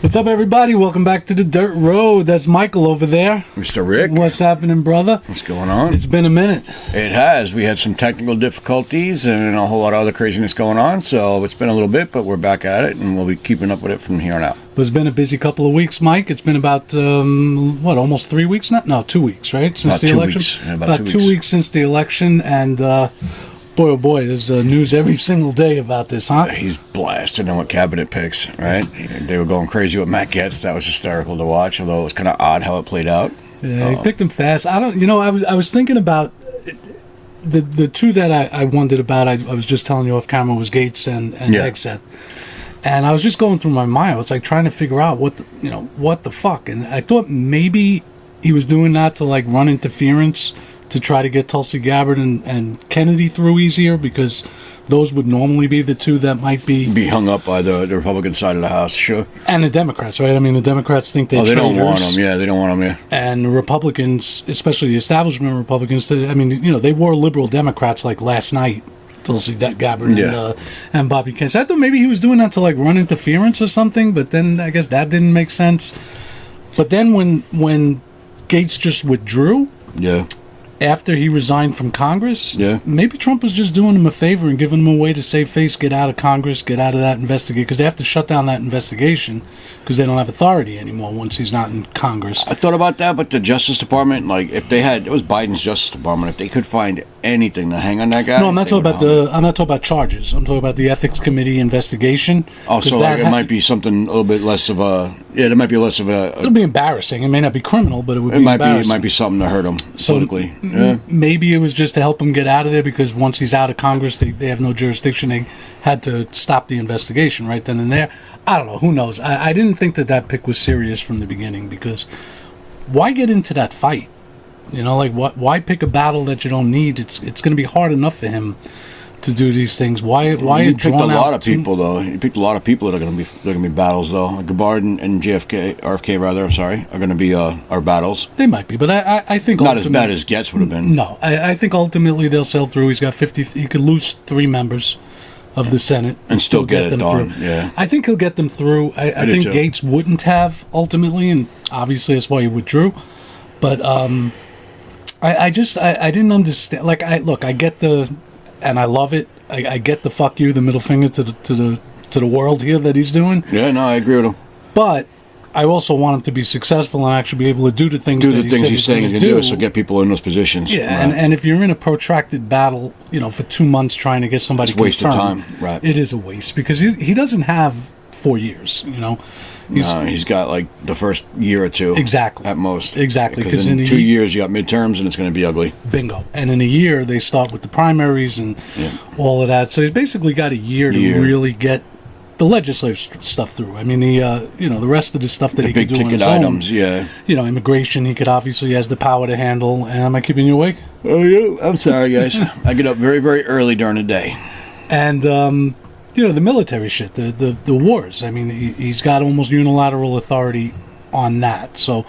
What's up, everybody? Welcome back to the Dirt Road. That's Michael over there. Mr. Rick. What's happening, brother? What's going on? It's been a minute. It has. We had some technical difficulties and a whole lot of other craziness going on, so it's been a little bit, but we're back at it, and we'll be keeping up with it from here on out. But it's been a busy couple of weeks, Mike. It's been about, almost 3 weeks now? No, 2 weeks, right? Since about the 2 election? weeks. Yeah, about 2 weeks since the election, and boy, oh boy, there's news every single day about this, huh? He's blasting on what cabinet picks, right? They were going crazy with Matt Gaetz. That was hysterical to watch, although it was kind of odd how it played out. Yeah, he picked him fast. I was thinking about the two that I wondered about. I was just telling you off camera was Gaetz and Hegseth. And I was just going through my mind. I was like trying to figure out what the fuck. And I thought maybe he was doing that to like run interference to try to get Tulsi Gabbard and Kennedy through easier, because those would normally be the two that might be hung up by the Republican side of the House, sure. And the Democrats, right? I mean, the Democrats think they're traitors. They don't want them. Yeah, they don't want them. Yeah. And the Republicans, especially the establishment Republicans, they were liberal Democrats like last night. Tulsi Gabbard and Bobby Kennedy. So I thought maybe he was doing that to like run interference or something, but then I guess that didn't make sense. But then when Gaetz just withdrew, after he resigned from Congress, maybe Trump was just doing him a favor and giving him a way to save face, get out of Congress, get out of that investigation, because they have to shut down that investigation because they don't have authority anymore once he's not in Congress. I thought about that, but the Justice Department, like if they had, it was Biden's Justice Department, if they could find anything to hang on that guy. No, I'm not talking about charges. I'm talking about the Ethics Committee investigation. Oh, so like it might be something a little bit less of a. Yeah, there might be less of a. It'll be embarrassing. It may not be criminal, but it would be embarrassing. It might be something to hurt him politically. Maybe it was just to help him get out of there, because once he's out of Congress, they have no jurisdiction. They had to stop the investigation right then and there. I don't know. Who knows? I didn't think that pick was serious from the beginning, because why get into that fight? Why pick a battle that you don't need? It's going to be hard enough for him to do these things. Why you picked a lot of people though. You picked a lot of people that are going to be battles though. Gabbard and RFK rather. I'm sorry, are going to be our battles. They might be, but I think not as bad as Gaetz would have been. No, I think ultimately they'll sail through. He's got 50. He could lose 3 members of the Senate and still get them through. Yeah, I think he'll get them through. I think Gaetz wouldn't have ultimately, and obviously that's why he withdrew. But I didn't understand. Like I get and I love it. I get the fuck you, the middle finger to the world here that he's doing. Yeah, no, I agree with him. But I also want him to be successful and actually be able to do the things he's saying he's going to do. So get people in those positions. Yeah, right. and if you're in a protracted battle, for 2 months trying to get somebody confirmed, it's a waste of time. Right. It is a waste, because he doesn't have 4 years. He's got like the first year or two. Exactly. At most. Exactly. Because in 2 years you got midterms and it's going to be ugly. Bingo. And in a year they start with the primaries and all of that. So he's basically got a year to really get the legislative stuff through. I mean, the rest of the stuff that he could do on his items, own. Immigration, he has the power to handle. And am I keeping you awake? Oh, yeah. I'm sorry, guys. I get up very, very early during the day. And, the military shit, the wars. I mean, he's got almost unilateral authority on that. So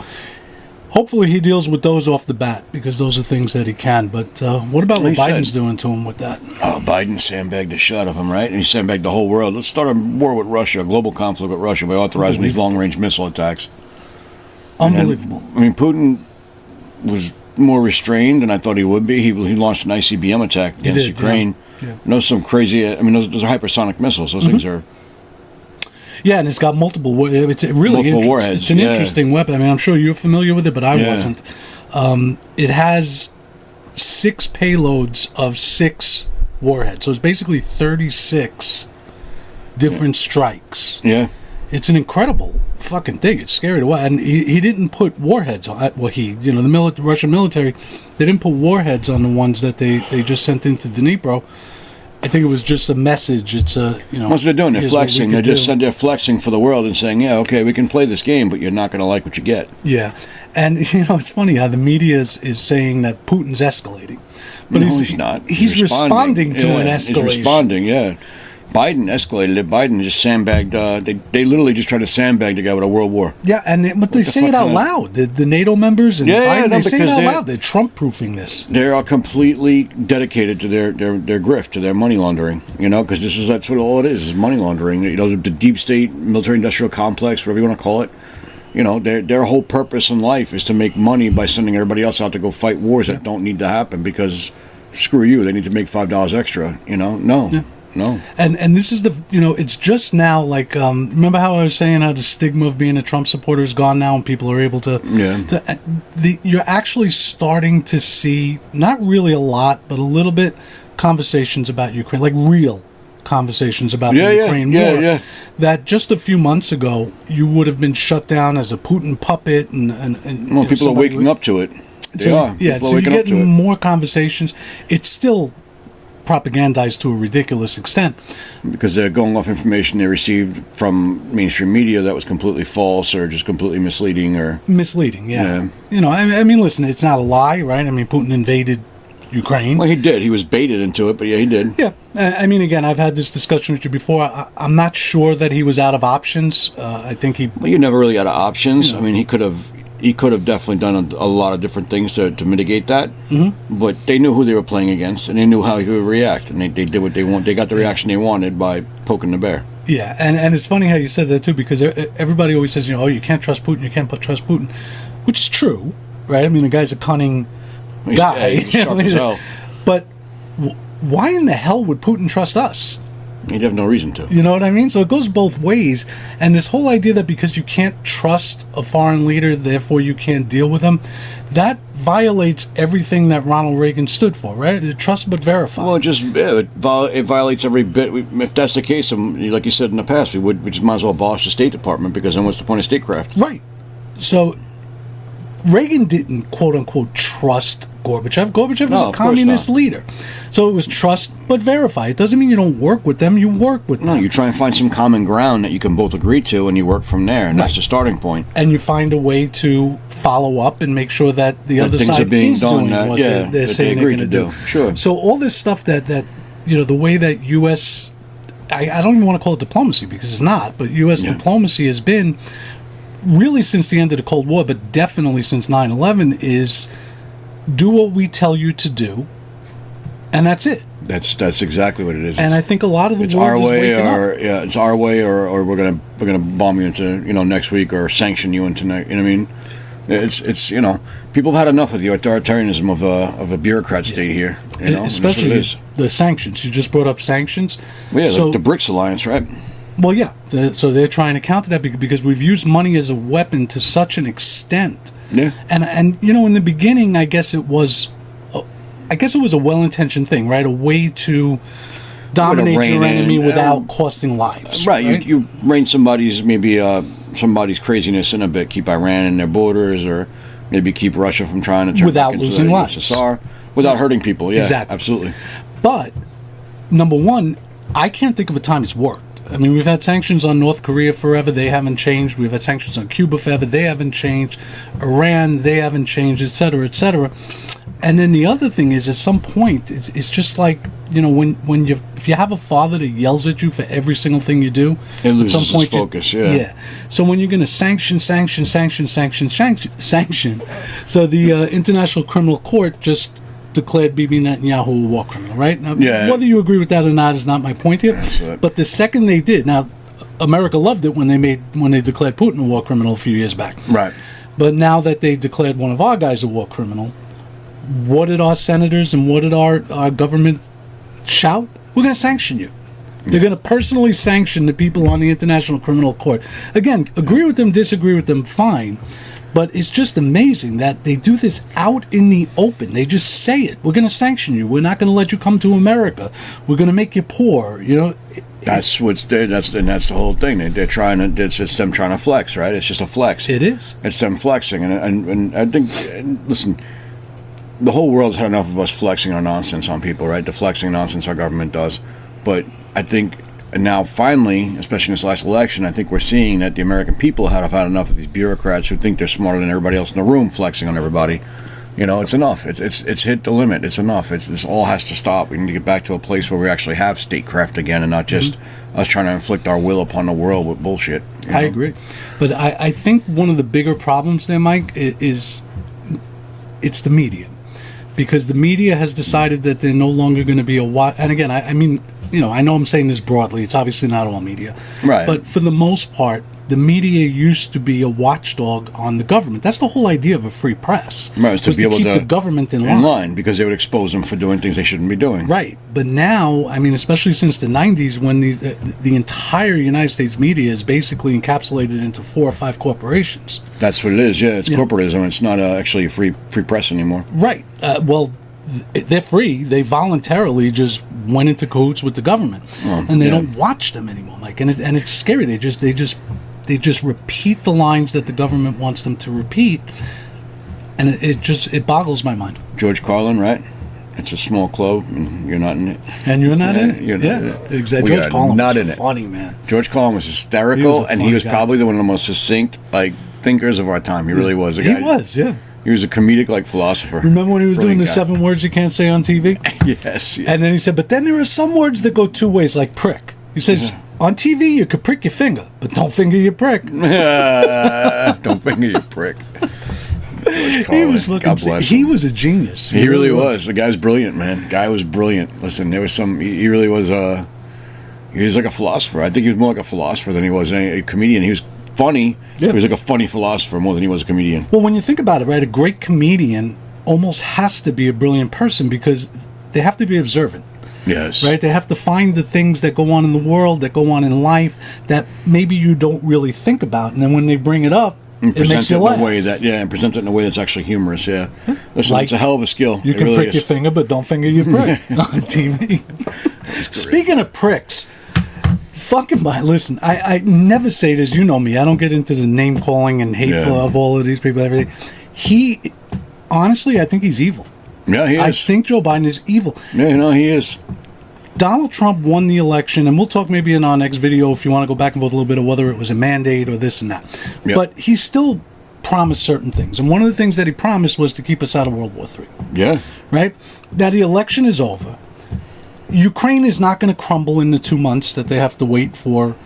hopefully he deals with those off the bat, because those are things that he can. But what about what Biden's doing to him with that? Oh, Biden sandbagged the shit out of him, right? And he sandbagged the whole world. Let's start a war with Russia, a global conflict with Russia by authorizing these long-range missile attacks. Unbelievable. Putin was more restrained than I thought he would be. He launched an ICBM attack against Ukraine. Yeah. Those are hypersonic missiles. Those things are. Yeah, and it's got multiple warheads. It's an interesting weapon. I mean, I'm sure you're familiar with it, but I wasn't. It has 6 payloads of 6 warheads. So it's basically 36 different strikes. Yeah. It's an incredible fucking thing. It's scary to watch. And he didn't put warheads on it. Well, the Russian military, they didn't put warheads on the ones that they just sent into Dnipro. I think it was just a message. It's That's what they're doing. They're flexing. They're flexing for the world and saying, yeah, okay, we can play this game, but you're not going to like what you get. Yeah. And, it's funny how the media is saying that Putin's escalating. But no, he's not. He's responding to an escalation. He's responding, yeah. Biden escalated it. Biden just sandbagged. They literally just tried to sandbag the guy with a world war. Yeah, but they say fuck it out kind of- loud. The NATO members and Yeah, Biden, no, they say it because out they're- loud. They're Trump-proofing this. They are completely dedicated to their grift, to their money laundering. You know, because that's what all it is money laundering. You know, the deep state military-industrial complex, whatever you want to call it. You know, their whole purpose in life is to make money by sending everybody else out to go fight wars that don't need to happen because screw you, they need to make $5 extra. You know, no. And this is it's just now like remember how I was saying how the stigma of being a Trump supporter is gone now and people are able to you're actually starting to see not really a lot but a little bit conversations about Ukraine, like real conversations about the Ukraine war that just a few months ago you would have been shut down as a Putin puppet and well, people are waking up to it. They are. Yeah, People so are you're waking up to getting it. more conversations. It's still propagandized to a ridiculous extent. Because they're going off information they received from mainstream media that was completely false or just completely misleading or Misleading, yeah. Yeah. You know, I mean, listen, it's not a lie, right? I mean, Putin invaded Ukraine. well, he did. He was baited into it, but yeah, he did. Yeah, I mean, again, I've had this discussion with you before. I'm not sure that he was out of options. I think he... Well, you're never really out of options. Yeah. I mean, he could have definitely done a lot of different things to mitigate that. Mm-hmm. But they knew who they were playing against, and they knew how he would react, and they did what they want. They got the reaction they wanted by poking the bear. Yeah, and it's funny how you said that, too, because everybody always says, oh, you can't trust Putin, you can't trust Putin, which is true, right? I mean, the guy's a cunning guy. Yeah, he's sharp as hell. But why in the hell would Putin trust us? He'd have no reason to. You know what I mean? So it goes both ways. And this whole idea that because you can't trust a foreign leader, therefore you can't deal with them, that violates everything that Ronald Reagan stood for, right? Trust but verify. Well, it violates every bit. If that's the case, like you said in the past, we just might as well abolish the State Department because then what's the point of statecraft? Right. So Reagan didn't, quote unquote, trust Gorbachev. Gorbachev was No, a of course communist not. leader. So it was trust but verify. It doesn't mean you don't work with them, you work with No, them. you try and find some common ground that you can both agree to, and you work from there, and that's the starting point. And you find a way to follow up and make sure that the other things are side being is done doing that- what yeah, they're that they saying they're agreed going to to do. do. Sure. So all this stuff that the way that U.S. I don't even want to call it diplomacy because it's not, but U.S. diplomacy has been really since the end of the Cold War, but definitely since 9/11 is do what we tell you to do, and that's it. That's exactly what it is. And I think a lot of the It's world our is way, waking or up. it's our way, or we're gonna bomb you into next week or sanction you into next. You know what I mean? It's people have had enough of the authoritarianism of a bureaucrat state here. You know, and that's what it Especially is. the sanctions. You just brought up sanctions. Well, yeah, So- the BRICS alliance, right? Well, yeah. So they're trying to counter that because we've used money as a weapon to such an extent. Yeah. And in the beginning, I guess it was a well-intentioned thing, right? A way to dominate rein your enemy in, without costing lives. Right. You rein somebody's craziness in a bit. Keep Iran in their borders, or maybe keep Russia from trying to turn Without back into losing the lives. USSR, without hurting people. Yeah, Exactly. absolutely. But number one, I can't think of a time it's worked. I mean, we've had sanctions on North Korea forever. They haven't changed. We've had sanctions on Cuba forever. They haven't changed. Iran, they haven't changed, et cetera, et cetera. And then the other thing is, at some point, it's just like, if you have a father that yells at you for every single thing you do, It at loses some point its focus, yeah. So when you're going to sanction, so the International Criminal Court just declared Bibi Netanyahu a war criminal, right? Now, Yeah. whether you agree with that or not is not my point here. Right. But the second they did, now, America loved it when they declared Putin a war criminal a few years back. Right. But now that they declared one of our guys a war criminal, what did our senators and what did our government shout? We're going to sanction you. They're going to personally sanction the people on the International Criminal Court. Again, agree with them, disagree with them, fine. But it's just amazing that they do this out in the open. They just say it. We're going to sanction you. We're not going to let you come to America. We're going to make you poor. That's the whole thing. They're trying to. It's them trying to flex, right? It's just a flex. It is. It's them flexing, and I think. And listen, the whole world's had enough of us flexing our nonsense on people, right? The flexing nonsense our government does, but I think now finally, especially in this last election, I think we're seeing that the American people have had enough of these bureaucrats who think they're smarter than everybody else in the room, flexing on everybody. You know, it's enough. It's hit the limit. It's enough. This all has to stop. We need to get back to a place where we actually have statecraft again, and not just us trying to inflict our will upon the world with bullshit. I agree, but I think one of the bigger problems there, Mike, is it's the media, because the media has decided that they're no longer going to be and again, I mean, you know, I know I'm saying this broadly. It's obviously not all media, Right? But for the most part, the media used to be a watchdog on the government. That's the whole idea of a free press. Right, was to be able keep to the government in line, because they would expose them for doing things they shouldn't be doing. Right, but now, I mean, especially since the '90s, when the entire United States media is basically encapsulated into 4 or 5 corporations. That's what it is. Yeah, it's corporatism. It's not actually a free press anymore. Right. Well, they're free. They voluntarily just went into cahoots with the government, and they don't watch them anymore, Mike. And it's scary. They just repeat the lines that the government wants them to repeat, and it boggles my mind. George Carlin, right? It's a small club, and you're not in it. And you're not in it? You're not in it. Exactly. We George are Carlin not was in it. funny, man. George Carlin was hysterical, He was a and he funny was guy. probably one of the most succinct, like, thinkers of our time. He really was. He was, yeah. He was a comedic, like, philosopher. Remember when he was doing Brilliant the guy. 7 words you can't say on TV? Yes. And then he said, but then there are some words that go 2 ways, like prick. He says, on TV you could prick your finger, but don't finger your prick. Don't finger your prick. George He Carlin, was God fucking. bless He him. was a genius. He really was. The guy's brilliant, man. Guy was brilliant. Listen, there was some. He really was he was like a philosopher. I think he was more like a philosopher than he was a comedian. He was funny. Yeah. He was like a funny philosopher more than he was a comedian. Well, when you think about it, right, a great comedian almost has to be a brilliant person because they have to be observant. Yes. Right? They have to find the things that go on in the world, that go on in life, that maybe you don't really think about. And then when they bring it up, And it present makes it you in laugh. a way that and present it in a way that's actually humorous. Yeah. Listen, Like, it's a hell of a skill. You It can really prick is. your finger, but don't finger your prick on TV. Speaking of pricks, fucking listen, I never say this. You know me. I don't get into the name calling and hateful Yeah. of all of these people. Everything. Honestly, I think he's evil. Yeah, he is. I think Joe Biden is evil. Yeah, no, he is. Donald Trump won the election, and we'll talk maybe in our next video if you want to go back and forth a little bit of whether it was a mandate or this and that. Yep. But he still promised certain things. And one of the things that he promised was to keep us out of World War III. Yeah. Right? Now the election is over. Ukraine is not going to crumble in the 2 months that they have to wait for,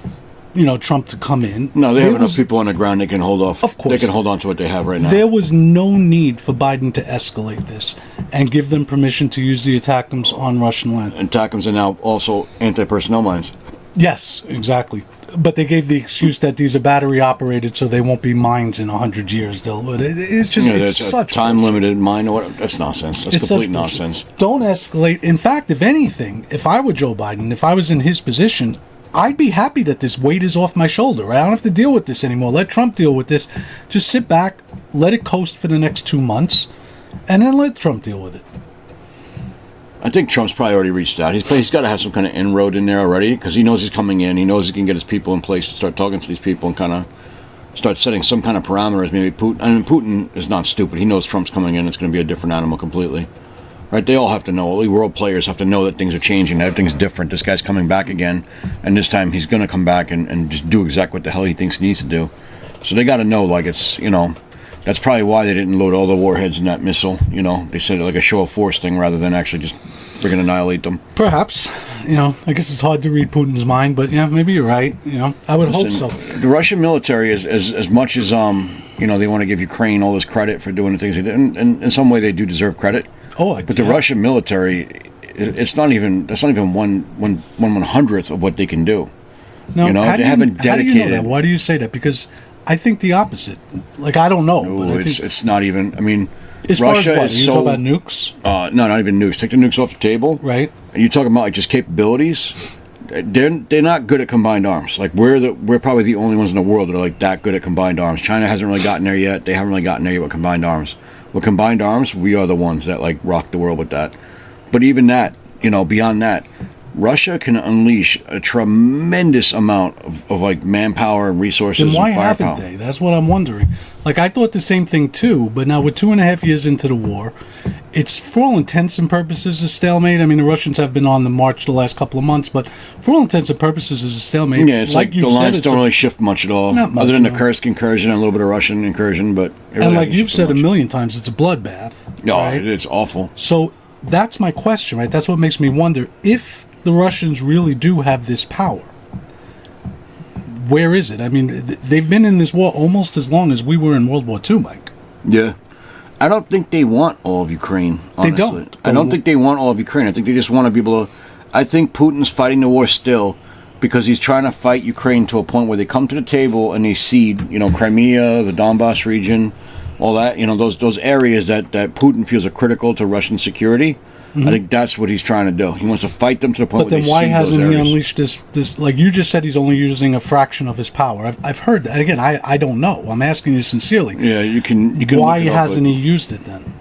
Trump to come in. No, they There have enough was- people on the ground. They can hold off. Of course. They can hold on to what they have right now. There was no need for Biden to escalate this and give them permission to use the ATACMS on Russian land. And TACMs are now also anti-personnel mines. Yes, exactly. But they gave the excuse that these are battery operated, so they won't be mines in 100 years. It's just it's That's such a time-limited mine or whatever. That's nonsense. That's It's complete such bullshit. nonsense. Don't escalate. In fact, if anything, if I were Joe Biden, if I was in his position, I'd be happy that this weight is off my shoulder. I don't have to deal with this anymore. Let Trump deal with this. Just sit back, let it coast for the next 2 months, and then let Trump deal with it. I think Trump's probably already reached out. He's got to have some kind of inroad in there already because he knows he's coming in. He knows he can get his people in place to start talking to these people and kind of start setting some kind of parameters. Maybe Putin. I mean, Putin is not stupid. He knows Trump's coming in. It's going to be a different animal completely. Right? They all have to know. All the world players have to know that things are changing. That everything's different. This guy's coming back again, and this time he's going to come back and just do exactly what the hell he thinks he needs to do. So they got to know, like it's that's probably why they didn't load all the warheads in that missile. They said it like a show of force thing rather than actually just freaking annihilate them. Perhaps. I guess it's hard to read Putin's mind, but yeah, maybe you're right. I would hope so. The Russian military is as much as they want to give Ukraine all this credit for doing the things they did, and in some way they do deserve credit. But the Russian military, that's not even 1/100th of what they can do. No, They haven't How do you know dedicated. that? Why do you say that? Because I think the opposite. Like, I don't know. No, but I think, it's not even. I mean, as far Russia as what? is You so. talk about nukes, No, not even nukes. Take the nukes off the table. right? And you're talking about like just capabilities. They're not good at combined arms. Like we're probably the only ones in the world that are like that good at combined arms. China hasn't really gotten there yet. They haven't really gotten there yet with combined arms. With combined arms, we are the ones that like rock the world with that. But even that, beyond that, Russia can unleash a tremendous amount of like manpower and resources Then why and haven't firepower. they? That's what I'm wondering. Like, I thought the same thing too, but now we're 2.5 years into the war. It's, for all intents and purposes, a stalemate. I mean, the Russians have been on the march the last couple of months, but for all intents and purposes, it's a stalemate. Yeah, it's like the lines don't really shift much at all, Not much, other than the no. Kursk incursion and a little bit of Russian incursion. But it really And like hasn't you've shifted said a much. million times, it's a bloodbath. No, right? it's awful. So that's my question, right? That's what makes me wonder if the Russians really do have this power. Where is it? I mean, they've been in this war almost as long as we were in World War II, Mike. Yeah. I don't think they want all of Ukraine, honestly. They don't. I don't think they want all of Ukraine. I think they just want to be able to... I think Putin's fighting the war still because he's trying to fight Ukraine to a point where they come to the table and they cede, Crimea, the Donbass region, all that, those areas that Putin feels are critical to Russian security. I think that's what he's trying to do. He wants to fight them to the point But where then they why cede hasn't those he areas. unleashed this? Like you just said, he's only using a fraction of his power. I've heard that. Again, I don't know. I'm asking you sincerely. Yeah, you can Why look it up, hasn't but he used it then?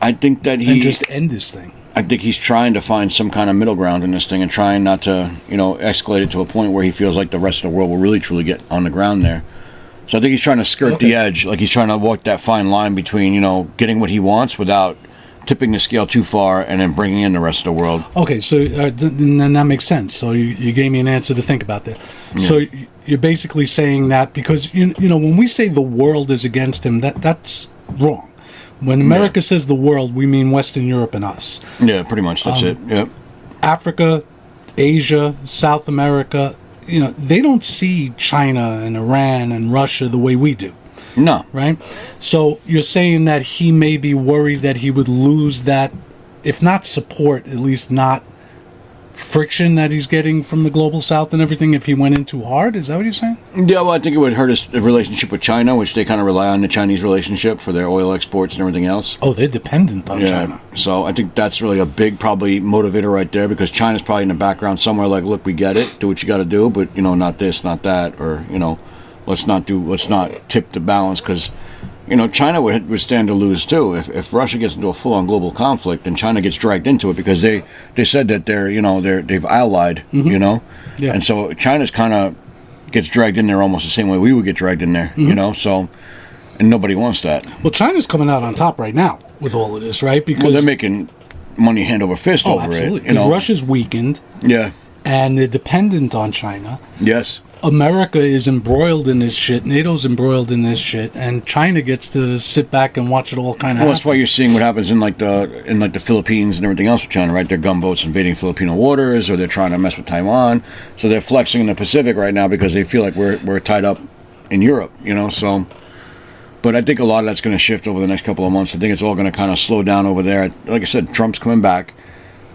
I think that And just end this thing. I think he's trying to find some kind of middle ground in this thing and trying not to, escalate it to a point where he feels like the rest of the world will really truly get on the ground there. So I think he's trying to skirt the edge, like he's trying to walk that fine line between, getting what he wants without tipping the scale too far and then bringing in the rest of the world. Okay, so then that makes sense. So you gave me an answer to think about there. Yeah. So you're basically saying that because when we say the world is against him, that's wrong. When America says the world, we mean Western Europe and us. Yeah, pretty much. That's it. Yep. Africa, Asia, South America, they don't see China and Iran and Russia the way we do. No. Right? So you're saying that he may be worried that he would lose that, if not support, at least not friction that he's getting from the global south and everything if he went in too hard? Is that what you're saying? Yeah, well, I think it would hurt his relationship with China, which they kind of rely on the Chinese relationship for their oil exports and everything else. Oh, they're dependent on China. So I think that's really a big probably motivator right there because China's probably in the background somewhere like, look, we get it, do what you got to do, but, not this, not that, or, let's not tip the balance because, China would stand to lose too. If Russia gets into a full-on global conflict and China gets dragged into it because they said that they've allied, Yeah. and so China's kind of gets dragged in there almost the same way we would get dragged in there, so, and nobody wants that. Well, China's coming out on top right now with all of this, right? Because Well, they're making money hand over fist over absolutely. it, Because Russia's weakened Yeah. and they're dependent on China. Yes. America is embroiled in this shit. NATO's embroiled in this shit, and China gets to sit back and watch it all kind of. Well, that's why you're seeing what happens in the Philippines and everything else with China, right? Their gunboats invading Filipino waters, or they're trying to mess with Taiwan. So they're flexing in the Pacific right now because they feel like we're tied up in Europe, So, but I think a lot of that's going to shift over the next couple of months. I think it's all going to kind of slow down over there. Like I said, Trump's coming back.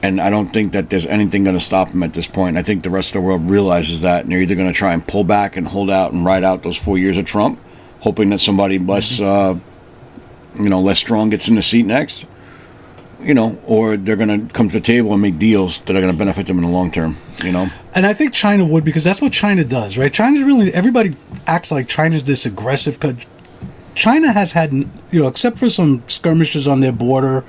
And I don't think that there's anything going to stop him at this point. I think the rest of the world realizes that, and they're either going to try and pull back and hold out and ride out those 4 years of Trump, hoping that somebody less, less strong gets in the seat next, or they're going to come to the table and make deals that are going to benefit them in the long term, And I think China would, because that's what China does, right? China's really, everybody acts like China's this aggressive country. China has had, except for some skirmishes on their border.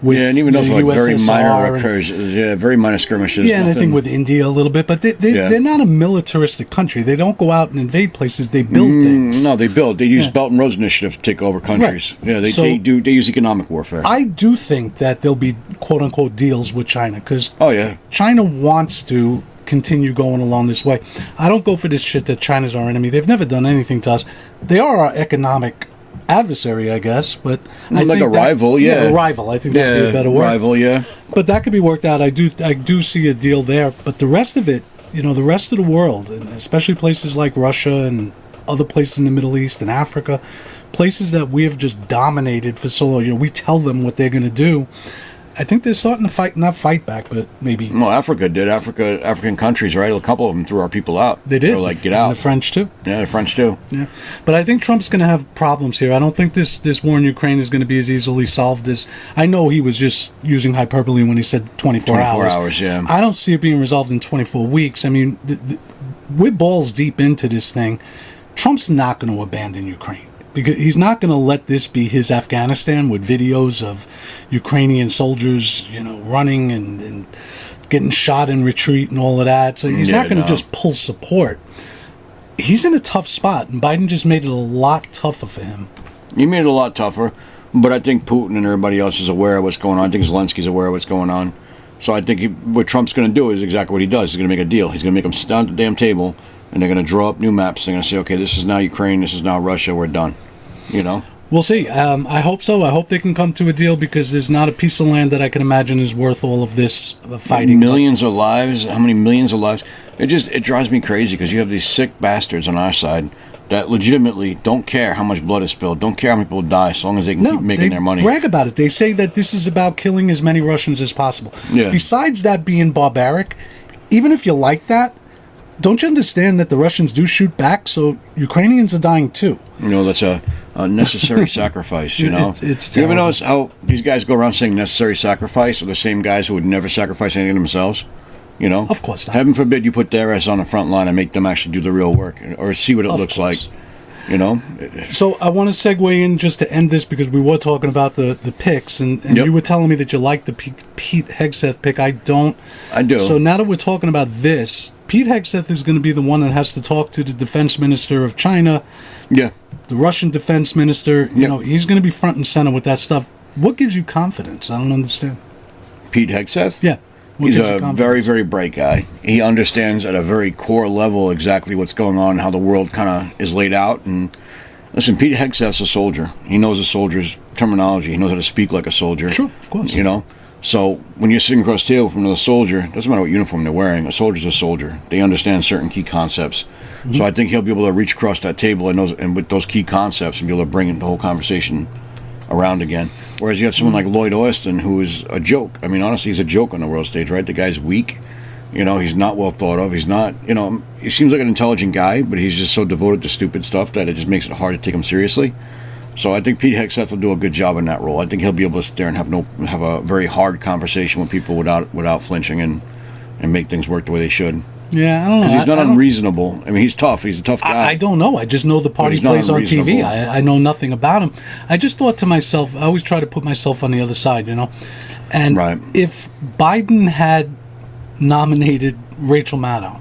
With and even those the like very USSR minor and- incursions, very minor skirmishes. Yeah, and I nothing- think with India a little bit, but they're not a militaristic country. They don't go out and invade places. They build things. No, they build. They use Belt and Road Initiative to take over countries. Right. Yeah, they So- They use economic warfare. I do think that there'll be quote unquote deals with China because Oh yeah. China wants to continue going along this way. I don't go for this shit that China's our enemy. They've never done anything to us. They are our economic adversary, I guess, but I Like think a rival, yeah. a rival. I think that'd be a better word. Rival, yeah. But that could be worked out. I do see a deal there. But the rest of it, the rest of the world, and especially places like Russia and other places in the Middle East and Africa, places that we have just dominated for so long. We tell them what they're going to do. I think they're starting to not fight back, but maybe Well, Africa did. African countries, right? A couple of them threw our people out. they did. They were like, get And out. the French too. Yeah, the French too. Yeah, but I think Trump's going to have problems here. I don't think this war in Ukraine is going to be as easily solved as. I know he was just using hyperbole when he said 24 hours. 24 hours, yeah. I don't see it being resolved in 24 weeks. I mean, we're balls deep into this thing. Trump's not going to abandon Ukraine because he's not going to let this be his Afghanistan with videos of Ukrainian soldiers, running and getting shot in retreat and all of that. So he's not going to just pull support. He's in a tough spot, and Biden just made it a lot tougher for him. He made it a lot tougher, but I think Putin and everybody else is aware of what's going on. I think Zelensky's aware of what's going on. So I think what Trump's going to do is exactly what he does. He's going to make a deal. He's going to make them sit down at the damn table, and they're going to draw up new maps. They're going to say, okay, this is now Ukraine, this is now Russia, we're done. You know? We'll see. I hope so. I hope they can come to a deal, because there's not a piece of land that I can imagine is worth all of this fighting. Millions of lives. How many millions of lives? It drives me crazy, because you have these sick bastards on our side that legitimately don't care how much blood is spilled, don't care how many people die, as long as they can keep making their money. They brag about it. They say that this is about killing as many Russians as possible. Yeah. Besides that being barbaric, even if you like that, don't you understand that the Russians do shoot back, so Ukrainians are dying too? You know, that's a necessary sacrifice, you know? It's you ever terrible. notice how these guys go around saying necessary sacrifice are the same guys who would never sacrifice anything themselves? You know? Of course not. Heaven forbid you put their ass on the front line and make them actually do the real work, or see what it looks like. You know? So I want to segue in just to end this, because we were talking about the picks, and you were telling me that you like the Pete Hegseth pick. I don't. I do. So now that we're talking about this, Pete Hegseth is going to be the one that has to talk to the defense minister of China. Yeah. The Russian defense minister. You know, he's going to be front and center with that stuff. What gives you confidence? I don't understand. Pete Hegseth? Yeah. He's a very, very bright guy. He understands at a very core level exactly what's going on, how the world kind of is laid out. And listen, Pete Hegseth's a soldier. He knows a soldier's terminology. He knows how to speak like a soldier. Sure, of course. You know? So when you're sitting across the table from another soldier, doesn't matter what uniform they're wearing, a soldier's a soldier. They understand certain key concepts. Mm-hmm. So I think he'll be able to reach across that table and with those key concepts and be able to bring the whole conversation around again. Whereas you have someone like Lloyd Austin, who is a joke. I mean, honestly, he's a joke on the world stage, right? The guy's weak. You know, he's not well thought of. He's not, you know, he seems like an intelligent guy, but he's just so devoted to stupid stuff that it just makes it hard to take him seriously. So I think Pete Hegseth will do a good job in that role. I think he'll be able to sit there and have a very hard conversation with people without flinching and make things work the way they should. Yeah, I don't know. Because he's not unreasonable. I mean, he's tough. He's a tough guy. I don't know. I just know the part he plays on TV. I know nothing about him. I just thought to myself, I always try to put myself on the other side, you know? And if Biden had nominated Rachel Maddow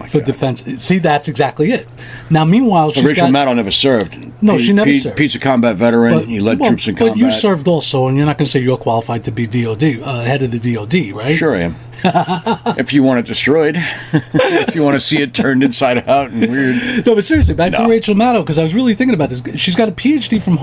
for defense, see, that's exactly it. Now, meanwhile, Rachel Maddow never served. No, she never served. Pete's a combat veteran. He led troops in combat. But you served also, and you're not going to say you're qualified to be DOD, head of the DOD, right? Sure I am. If you want it destroyed, if you want to see it turned inside out and weird. No, but seriously, back to Rachel Maddow, because I was really thinking about this. She's got a PhD from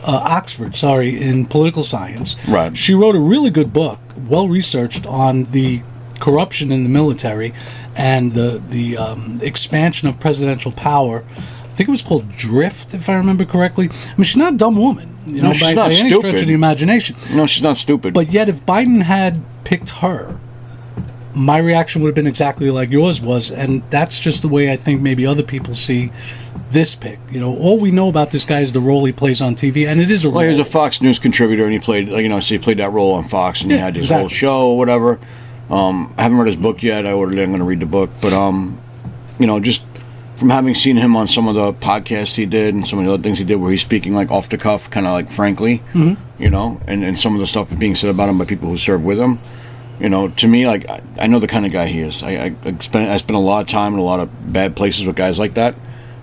Oxford, in political science. Right. She wrote a really good book, well researched, on the corruption in the military and the expansion of presidential power. I think it was called Drift, if I remember correctly. I mean, she's not a dumb woman, you know, by any stretch of the imagination. No, she's not stupid. But yet, if Biden had picked her, my reaction would have been exactly like yours was, and that's just the way I think maybe other people see this pick. You know, all we know about this guy is the role he plays on TV, and it is a role. Well, he was a Fox News contributor, and he played, so he played that role on Fox, and he had his whole show or whatever. I haven't read his book yet. I ordered it. I'm going to read the book, but just from having seen him on some of the podcasts he did and some of the other things he did, where he's speaking like off the cuff, kind of like frankly, and some of the stuff being said about him by people who serve with him. You know, to me, like, I know the kind of guy he is. I spent a lot of time in a lot of bad places with guys like that.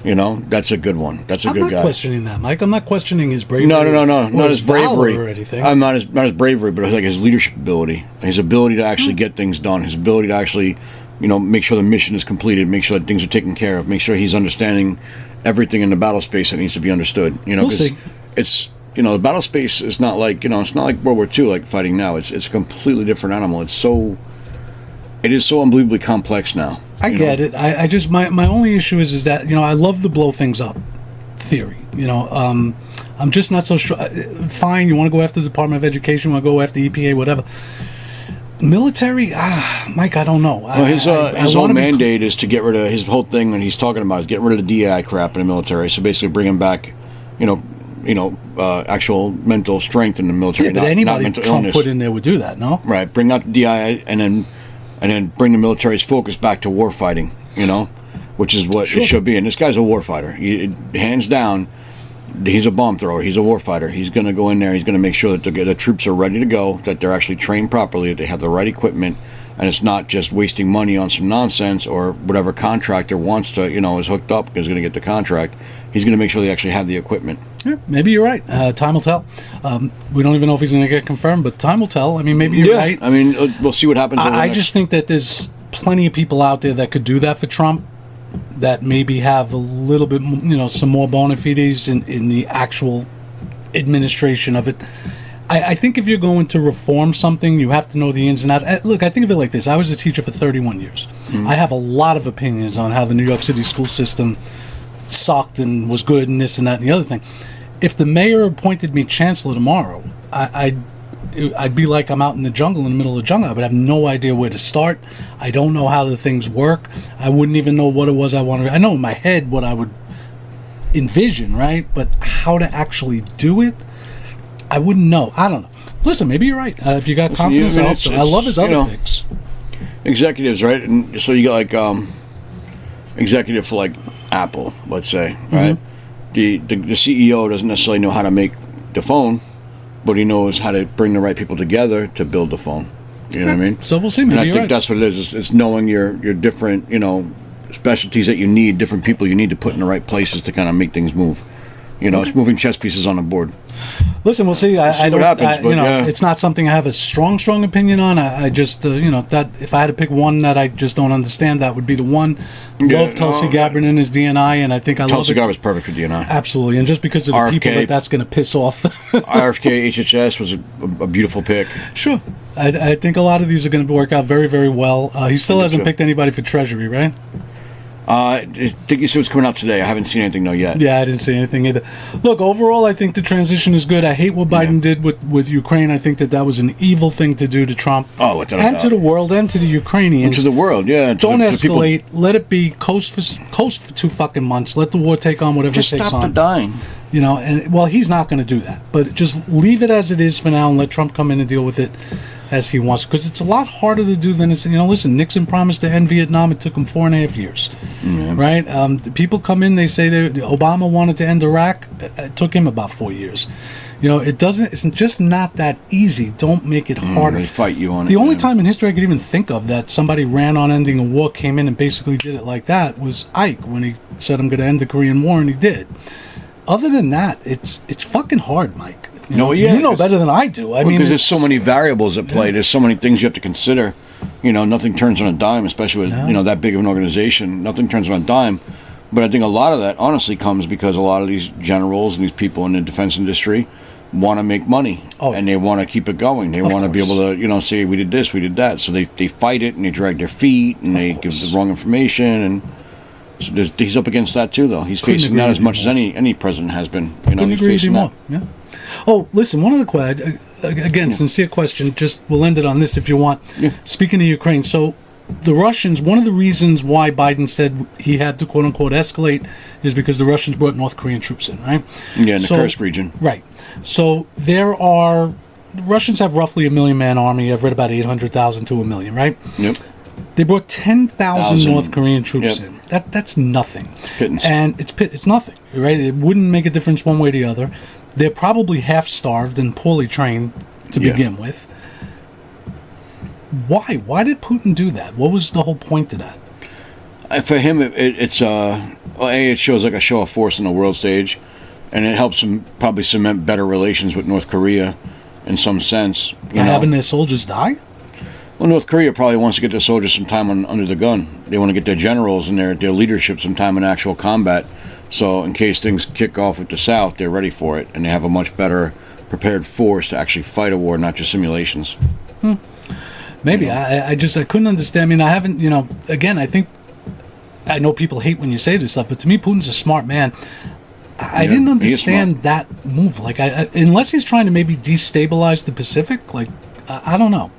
You know, that's a good one. That's a good guy. I'm not questioning that, Mike. I'm not questioning his bravery. No. Not his bravery or anything. I'm not his bravery, but like his leadership ability, his ability to actually get things done, his ability to actually, make sure the mission is completed, make sure that things are taken care of, make sure he's understanding everything in the battle space that needs to be understood. We'll see. It's the battle space is not like it's not like World War II, like fighting now. It's a completely different animal. It is so unbelievably complex now. I get it. I just my only issue is that I love the blow things up theory. I'm just not so sure. Fine, you want to go after the Department of Education, you want to go after EPA, whatever. Military, Mike, I don't know. Well, his whole mandate is to get rid of his whole thing. When he's talking about is get rid of the DEI crap in the military. So basically, bringing back, actual mental strength in the military. Yeah, but anybody Trump put in there would do that, no? Right. Bring out the DEI and then bring the military's focus back to war fighting. Which is what it should be. And this guy's a war fighter. Hands down, he's a bomb thrower. He's a war fighter. He's going to go in there. He's going to make sure that the troops are ready to go, that they're actually trained properly, that they have the right equipment, and it's not just wasting money on some nonsense or whatever contractor wants to, is hooked up is going to get the contract. He's going to make sure they actually have the equipment. Yeah, maybe you're right. Time will tell. We don't even know if he's going to get confirmed, but time will tell. I mean, maybe you're right. I mean, we'll see what happens. I just think that there's plenty of people out there that could do that for Trump, that maybe have a little bit, some more bona fides in the actual administration of it. I think if you're going to reform something, you have to know the ins and outs. Look, I think of it like this. I was a teacher for 31 years. I have a lot of opinions on how the New York City school system sucked and was good and this and that and the other thing. If the mayor appointed me chancellor tomorrow, I'd be like I'm out in the jungle, in the middle of the jungle. I would have no idea where to start. I don't know how the things work. I wouldn't even know what it was I wanted. I know in my head what I would envision, right? But how to actually do it, I wouldn't know. I don't know. Listen, maybe you're right. If you got confidence, I hope so. I love his other picks. Executives, right? And so you got like executive for like Apple, let's say, right? The CEO doesn't necessarily know how to make the phone, but he knows how to bring the right people together to build the phone. You know what I mean? So we'll see. And Maybe I think that's what it is. It's knowing your different, specialties that you need, different people you need to put in the right places to kind of make things move. It's moving chess pieces on the board. Listen, we'll see. I don't. Happens, it's not something I have a strong opinion on. I just, that if I had to pick one that I just don't understand, that would be the one. Love Tulsi Gabbard and his DNI, and I think Tulsi Gabbard is perfect for DNI. Absolutely, and just because of the people that's going to piss off. RFK HHS was a beautiful pick. Sure, I think a lot of these are going to work out very, very well. He still hasn't picked anybody for Treasury, right? I think you said what's coming out today. I haven't seen anything though yet. Yeah, I didn't see anything either. Look, overall, I think the transition is good. I hate what Biden did with Ukraine. I think that was an evil thing to do to Trump. Oh, and to the world and to the Ukrainians. And to the world, yeah. Don't escalate. Let it be coast for 2 fucking months. Let the war take on whatever it takes on. Just stop the dying. He's not going to do that. But just leave it as it is for now and let Trump come in and deal with it as he wants, because it's a lot harder to do than it's. Listen, Nixon promised to end Vietnam. It took him 4.5 years, right? People come in, they say Obama wanted to end Iraq. It took him about 4 years. It's just not that easy. Don't make it harder. They fight you on it. The only time in history I could even think of that somebody ran on ending a war, came in and basically did it like that, was Ike, when he said, I'm going to end the Korean War, and he did. Other than that, it's fucking hard, Mike. You know better than I do. I mean, because there's so many variables at play. Yeah. There's so many things you have to consider. Nothing turns on a dime, especially with that big of an organization. Nothing turns on a dime. But I think a lot of that honestly comes because a lot of these generals and these people in the defense industry want to make money, and they want to keep it going. They want to be able to, say we did this, we did that. So they fight it and they drag their feet and they give the wrong information. And so he's up against that too, though. He's facing that as much as any president has been. He's facing that. Yeah. Oh, listen, one of the sincere question, just we'll end it on this if you want. Yeah. Speaking of Ukraine, so the Russians, one of the reasons why Biden said he had to quote-unquote escalate is because the Russians brought North Korean troops in, right? Yeah, in the Kursk region. Right. So the Russians have roughly a 1 million-man army. I've read about 800,000 to 1 million, right? Yep. They brought 10,000 North Korean troops in. That's nothing. Pittance. And it's nothing, right? It wouldn't make a difference one way or the other. They're probably half-starved and poorly trained to begin with. Why? Why did Putin do that? What was the whole point of that? For him, it shows like a show of force on the world stage, and it helps him probably cement better relations with North Korea in some sense. By having their soldiers die? Well, North Korea probably wants to get their soldiers some time under the gun. They want to get their generals and their leadership some time in actual combat. So in case things kick off with the South, they're ready for it, and they have a much better prepared force to actually fight a war, not just simulations. Maybe. I couldn't understand. I mean, I haven't, again, I know people hate when you say this stuff, but to me, Putin's a smart man. I didn't understand that move. Like, unless he's trying to maybe destabilize the Pacific, like, I don't know.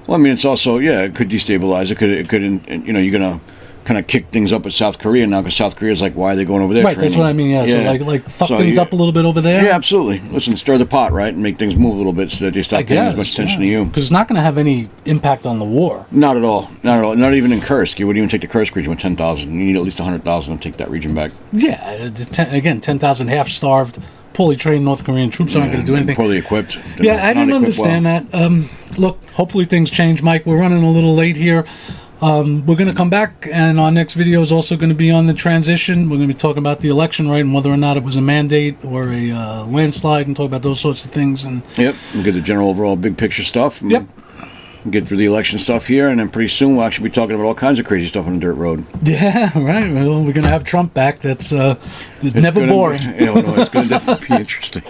Well, I mean, it's also, it could destabilize. It could, you're going to kind of kick things up with South Korea now, because South Korea is like, why are they going over there? Right, training? that's what I mean. Yeah. So fuck things up a little bit over there. Yeah, absolutely. Listen, stir the pot, right, and make things move a little bit so that they stop paying as much attention to you. Because it's not going to have any impact on the war. Not at all. Not at all. Not even in Kursk. You wouldn't even take the Kursk region with 10,000. You need at least 100,000 to take that region back. Yeah. Again, 10,000 half-starved, poorly trained North Korean troops aren't going to do anything. Poorly equipped. Yeah, I didn't understand that. Look, hopefully things change, Mike. We're running a little late here. We're going to come back, and our next video is also going to be on the transition. We're going to be talking about the election, right, and whether or not it was a mandate or a landslide, and talk about those sorts of things. And Yep, we'll get the general overall big picture stuff. Yep. Get through the election stuff here, and then pretty soon we'll actually be talking about all kinds of crazy stuff on the dirt road. Yeah, right. Well, we're going to have Trump back. That's never boring. It's going to definitely be interesting.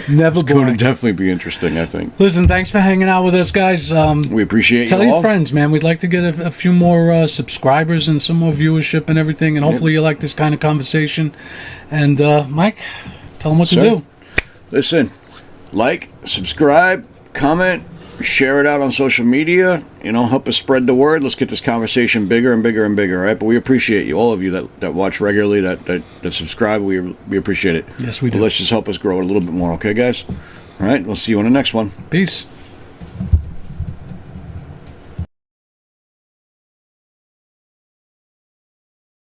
Never It's going boring. to definitely be interesting, I think. Listen, thanks for hanging out with us, guys. We appreciate Tell you all. your friends, man. We'd like to get a few more subscribers and some more viewership and everything, and hopefully you like this kind of conversation. And, Mike, tell them what to do. Listen, like, subscribe, comment, share it out on social media, help us spread the word. Let's get this conversation bigger and bigger and bigger, all right? But we appreciate you, all of you that watch regularly, that subscribe. We appreciate it. Yes, we do. But let's just help us grow it a little bit more, okay, guys? All right, we'll see you on the next one. Peace.